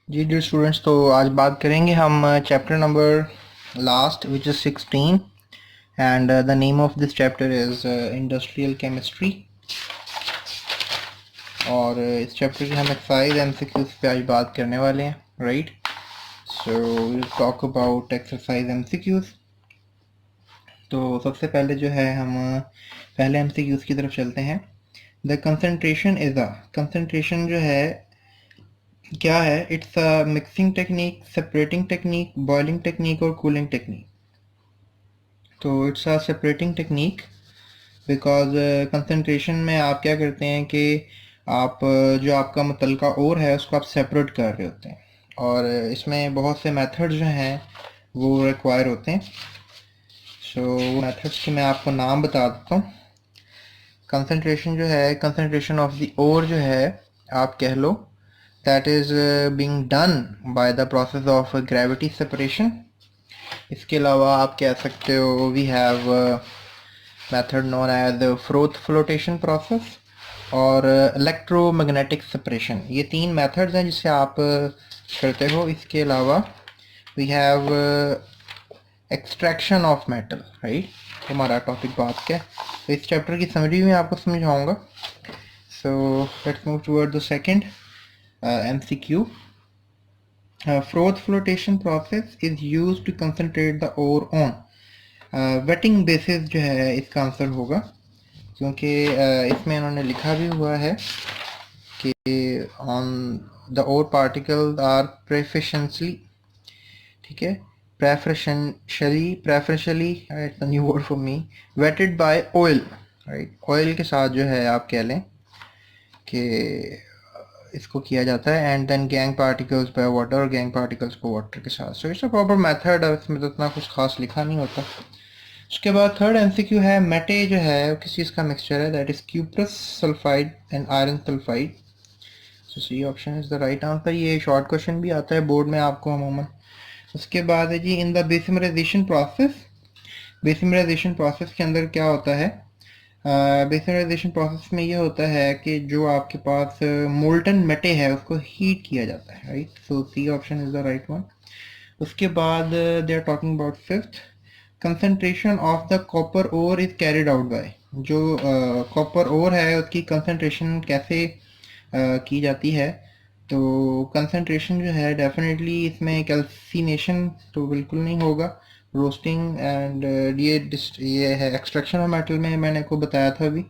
जी dear students, तो आज बात करेंगे हम chapter number last which is 16 and the name of this chapter is industrial chemistry. और इस चैप्टर की हम एक्सरसाइज एमसीक्यूज पे आज बात करने वाले हैं, right. So will talk about exercise MCQs. तो सबसे पहले जो है हम पहले एमसीक्यूज की तरफ चलते हैं। The concentration is a, concentration जो है क्या है, it's a mixing technique, separating technique, boiling technique और कूलिंग टेक्निक। तो it's a separating technique because concentration में आप क्या करते हैं कि आप जो आपका मुतलका ओर है उसको आप सेपरेट कर रहे होते हैं, और इसमें बहुत से मेथड्स जो हैं वो रिक्वायर होते हैं। सो मेथड्स के मैं आपको नाम बता देता हूँ। कंसंट्रेशन जो है, कंसंट्रेशन ऑफ द ओर जो है आप कह लो that is being done by the process of gravity separation. इसके अलावा आप कह सकते हो we have method known as Froth flotation process और इलेक्ट्रोमैग्नेटिक सेपरेशन। ये तीन मेथड्स हैं जिसे आप करते हो। इसके अलावा we have extraction of metal, right. हमारा टॉपिक बात क्या है, तो इस चैप्टर की समरी में आपको समझाऊंगा। So let's move toward the second MCQ. Froth flotation process is used to concentrate the ore on waiting basis जो है इसका आंसर होगा, क्योंकि इसमें इन्होंने लिखा भी हुआ है कि on the ore particles are preferentially, ठीक है, preferentially it's new word for me, wetted by oil, right. Oil के साथ जो है आप कह लें कि इसको किया जाता है, and then gangue particles by water, और गैंग पार्टिकल्स को वाटर के साथ। So it's a proper method, इसमें तो इतना कुछ खास लिखा नहीं होता। उसके बाद थर्ड एमसीक्यू है, मेटे जो है किस चीज़ का मिक्सचर है, that is cuprous sulphide and iron sulphide. So C option is the right answer. ये शॉर्ट क्वेश्चन भी आता है बोर्ड में आपको अमूमन। उसके बाद है जी, in the bessemerization process, bessemerization process के अंदर क्या होता है, बेसिमराइजेशन प्रोसेस में ये होता है कि जो आपके पास मोल्टन मेटे है उसको हीट किया जाता है, right. So C option is the right one. उसके बाद they are talking about fifth, concentration of the copper ore is carried out by, जो कॉपर ओर है उसकी कंसंट्रेशन कैसे की जाती है। तो कंसंट्रेशन जो है डेफिनेटली इसमें कैल्सिनेशन तो बिल्कुल नहीं होगा, रोस्टिंग एंड ये है एक्सट्रैक्शन ऑफ मेटल में मैंने को बताया था अभी।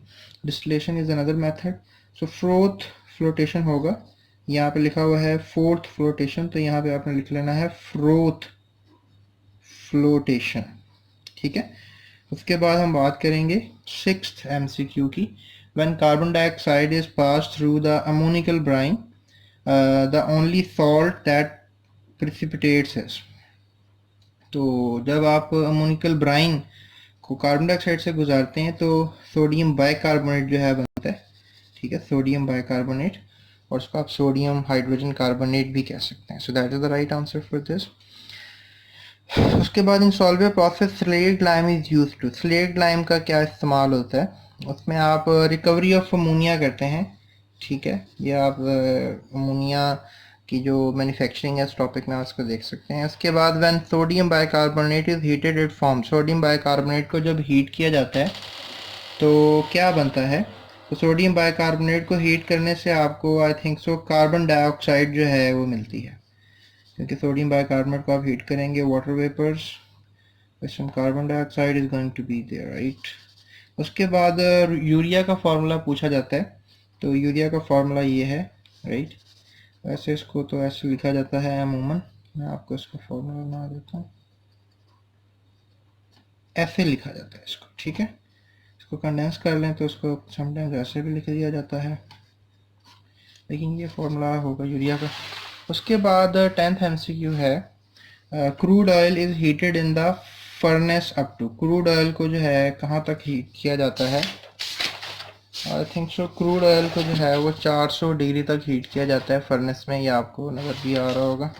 Distillation is another method. So fourth flotation होगा, यहाँ पे लिखा हुआ है फोर्थ फ्लोटेशन, तो यहाँ पे आपने लिख लेना है फ्रोथ फ्लोटेशन, ठीक है। उसके बाद हम बात करेंगे सिक्स्थ एमसीक्यू की। When carbon dioxide is pass through the ammoniacal brine, the only salt that precipitates is. तो जब आप अमोनिकल ब्राइन को कार्बन डाइऑक्साइड से गुजारते हैं तो सोडियम बाइकार्बोनेट जो है बनता है, ठीक है, सोडियम बाइकार्बोनेट, और उसको आप सोडियम हाइड्रोजन कार्बोनेट भी कह सकते हैं। So that is the right answer for this. उसके बाद in Solvay process slaked lime is use to, slaked lime का क्या इस्तेमाल होता है, उसमें आप रिकवरी ऑफ अमोनिया करते हैं, ठीक है। ये आप अमोनिया की जो मैन्युफैक्चरिंग है इस टॉपिक में आप उसको देख सकते हैं। उसके बाद when sodium bicarbonate is heated it form, sodium bicarbonate को जब हीट किया जाता है तो क्या बनता है, तो सोडियम बाइकार्बोनेट को हीट करने से आपको आई थिंक सो कार्बन डाइऑक्साइड जो है वो मिलती है, क्योंकि सोडियम बाइकार्बोनेट को आप हीट करेंगे water vapours, some carbon dioxide is going to be there, right। उसके बाद यूरिया का फार्मूला पूछा जाता है, तो यूरिया का फार्मूला ये है, राइट। वैसे इसको तो ऐसे लिखा जाता है अमूमन, मैं आपको इसका फार्मूला बना देता हूँ, ऐसे लिखा जाता है इसको, ठीक है। इसको कंडेंस कर लें तो इसको समटाइम्स ऐसे भी लिख दिया जाता है, लेकिन ये फार्मूला होगा यूरिया का। उसके बाद 10th MCQ है, crude oil is heated in the furnace up to, crude oil को जो है कहाँ तक हीट किया जाता है, I think so crude oil को जो है वो 400 डिग्री तक हीट किया जाता है फर्नेस में, ये आपको नजर भी आ रहा होगा।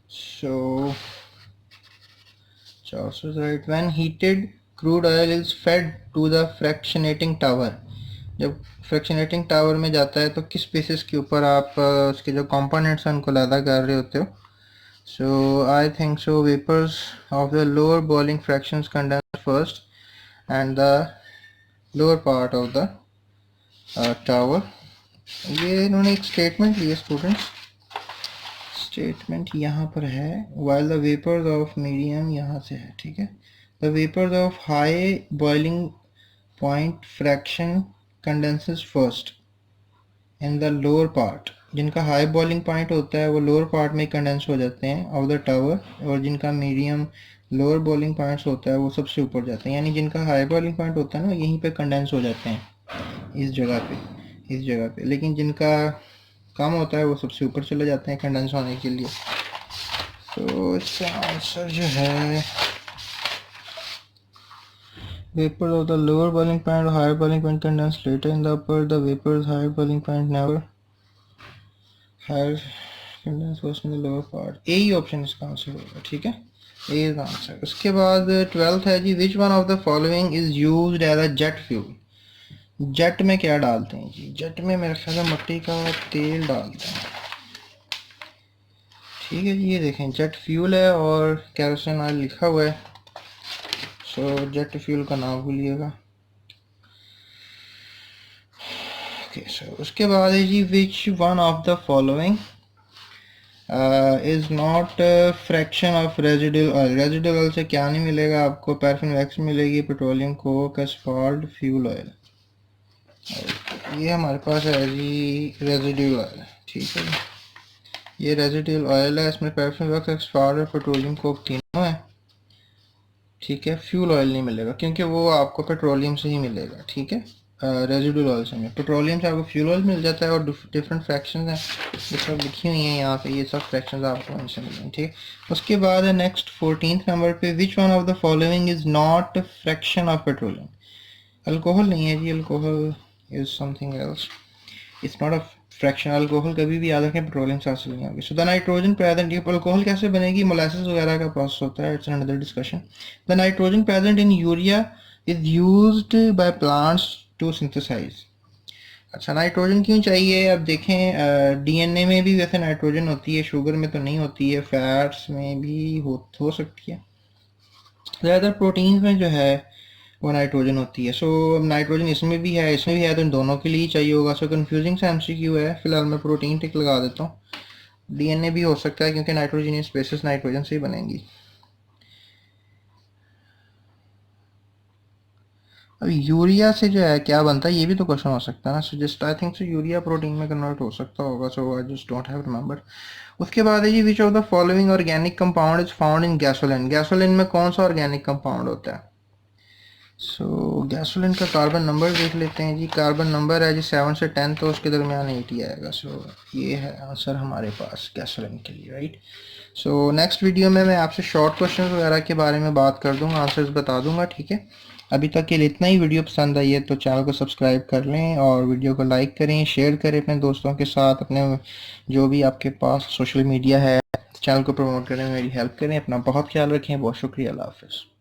So 400 right. When heated crude oil is fed to the fractionating tower, जब फ्रैक्शनेटिंग टावर में जाता है तो किस बेसिस के ऊपर आप उसके जो कंपोनेंट्स हैं उनको अलग कर रहे होते हो? So I think so vapours of the lower boiling fractions condense first and the lower part of the tower. ये इन्होंने एक स्टेटमेंट लिया स्टूडेंट्स, स्टेटमेंट यहाँ पर है, while the vapours of medium यहाँ से है, ठीक है। The vapours of high boiling point fraction condenses first in the lower part, जिनका हाई बॉइलिंग पॉइंट होता है वो लोअर पार्ट में कंडेंस हो जाते हैं ऑफ द टावर, और जिनका मीडियम लोअर बॉइलिंग पॉइंट्स होता है वो सबसे ऊपर जाते हैं, यानी जिनका हाई बॉइलिंग पॉइंट होता है ना यहीं पे कंडेंस हो जाते हैं इस जगह पे, लेकिन जिनका कम होता है वो सबसे ऊपर चले जाते हैं कंडेंस होने के लिए। तो इसका आंसर जो है vapors of the lower boiling point or higher boiling point condense later in the upper, the vapors higher boiling point never higher condense first in the lower part। यही ऑप्शन इसका answer होगा, ठीक है, ए is answer. उसके बाद 12th है जी, which one of the following is used as a jet fuel. Jet में क्या डालते हैं जी? जेट में मेरे ख्याल में मिट्टी का तेल डालते हैं, ठीक है जी। ये देखें जेट फ्यूल है और कैरोसिन ऑयल लिखा हुआ है, सो जेट फ्यूल का नाम भूलिएगा। ओके सो उसके बाद है जी, which one of the following is not fraction of residual oil. Residual oil से क्या नहीं मिलेगा आपको? पैराफिन वैक्स मिलेगी, petroleum coke, asphalt, fuel oil. ये हमारे पास है जी रेजिडुअल ऑयल, ठीक है जी। ये रेजिडुअल ऑयल है, इसमें पैराफिन वैक्स, एस्फाल्ट और पेट्रोलियम कोक तीनों है, ठीक है। फ्यूल ऑयल नहीं मिलेगा क्योंकि वो आपको पेट्रोलियम से ही मिलेगा, ठीक है। रेजिडुअल ऑयल से, पेट्रोलियम से आपको फ्यूल ऑयल मिल जाता है और डिफरेंट फ्रैक्शंस हैं ये सब लिखी हुई हैं यहाँ पे, ये सब फ्रैक्शंस आपको इनसे मिलेंगे, ठीक है। उसके बाद है नेक्स्ट 14th नंबर पे, which one of the following is not fraction of petroleum. Alcohol नहीं है जी, alcohol is something else, it's not a fraction. Alcohol कभी भी याद रखें पेट्रोलियम से हासिल नहीं होगी। सो द नाइट्रोजन प्रेजेंट, ये अल्कोहल कैसे बनेगी? मोलासेस वगैरह का प्रोसेस होता है, it's another discussion. The nitrogen present in urea is used by plants to synthesize. अच्छा, नाइट्रोजन क्यों चाहिए? अब देखें डीएनए में भी वैसे नाइट्रोजन होती है, शुगर में तो नहीं होती है, फैट्स में भी हो सकती है, ज़्यादातर प्रोटीन्स में जो है वो नाइट्रोजन होती है। सो नाइट्रोजन इसमें भी है, इसमें भी है, तो इन दोनों के लिए चाहिए होगा। सो कंफ्यूजिंग सा एमसीक्यू है, फिलहाल मैं प्रोटीन टिक लगा देता हूँ। डीएनए भी हो सकता है क्योंकि नाइट्रोजन स्पेसिस नाइट्रोजन से ही बनेंगी। अब यूरिया से जो है क्या बनता है, ये भी तो क्वेश्चन हो सकता है ना। So just I think so urea protein में कन्वर्ट हो सकता होगा, so I just don't have remember. उसके बाद है जी, which of the following organic compound is found in gasoline. Gasoline में कौन सा ऑर्गेनिक कंपाउंड होता है? सो गैसोलिन का कार्बन नंबर देख लेते हैं जी। कार्बन नंबर है जी 7 से 10, तो उसके दरमियान 80 आएगा। सो ये है आंसर हमारे पास गैसोलिन के लिए, राइट। सो नेक्स्ट वीडियो में मैं आपसे शॉर्ट क्वेश्चन वगैरह के बारे में बात कर दूंगा, आंसर्स बता दूंगा, ठीक है। अभी तक के लिए इतना ही। वीडियो पसंद आई है तो चैनल को सब्सक्राइब कर लें और वीडियो को लाइक करें, शेयर करें अपने दोस्तों के साथ, अपने जो भी आपके पास सोशल मीडिया है, चैनल को प्रमोट करें, मेरी हेल्प करें। अपना बहुत ख्याल रखें, बहुत शुक्रिया, अल्लाह हाफ़िज़।